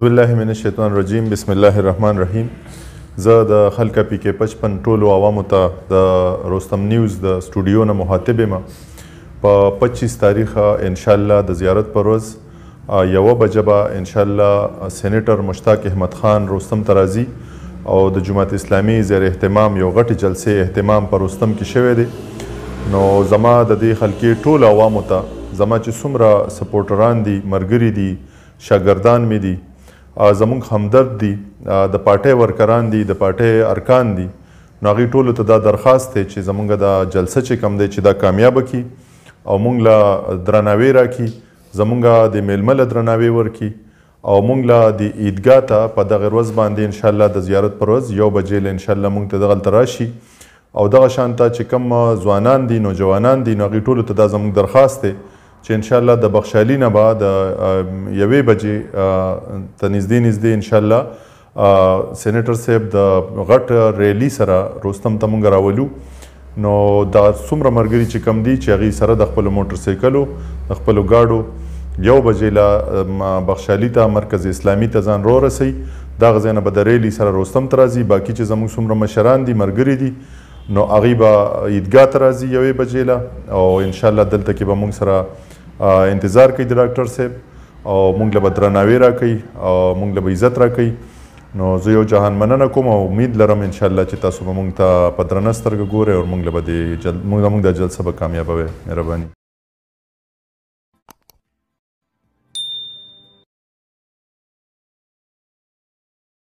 بالله من الشیطان الرجیم بسم الله الرحمن الرحیم. زه د خلکه پی کې 55 ټولو عوامو ته د رستم نیوز د سټوډیو نه مخاطب یم. په 25 تاریخه انشاءالله د زیارت پر ورځ 1 بجه به انشاءالله سینیټر مشتاق احمد خان رستم ته راځي او د جماعت اسلامي زیر اهتمام یو غټې جلسې اهتمام پر رستم کې شوی دی. نو زما د دې خلکې ټولو عوامو ته زما چې څومره سپورټران دي، ملګري دي، شاګردان مې دي، زمونږ همدرد دي، د پارټۍ ورکران دي، د پارټۍ ارکان دي، نو هغوی ټولو ته دا درخواست دی چې زمونږ دا جلسه چې کوم دی چې دا کامیابه کړي او مونږ له درناوی راکړي، زمونږ د میلمه له درناوی ورکړي او مونږ له د عیدګاه ته په دغه ورځ باندې انشاءالله د زیارت پر ورځ 1 بجې له انشاءالله مونږ ته دغلته راشي او دغه شانته چې کوم ځوانان دي، نوجوانان دي، نو هغوی ټولو ته دا زموږ درخواست دی چې انشاءالله د بخشالي نه به د 1 بجې ته نږدې انشاءالله سینیټر صاحب د غټ ریلي سره رستم ته مونږ راولو. نو دا څومره ملګري چې کم دي چې هغوی سره د خپلو موټر سایکلو د خپلو ګاډو 1 بجې له بخشالي ته مرکز اسلامي ته ځان رورسوي. دغه ځای نه به د ریلي سره رستم ته راځي. باقي چې زموږ څومره مشران دي، ملګري دي، نو هغوی به عیدګاه ته راځي 1 بجې له او انشاءالله دلته کې به مونږ سره انتظار کوي د ډاکټر صاحب او مونږ له به درناوی راکوي او مونږ له به عزت راکوي. نو زه یو جهان مننه کوم او امید لرم انشاءالله چې تاسو به مونږ ته په درنه سترګه ګورئ او مونږ له به زموږ دا جلسه به کامیابه وي. مهرباني.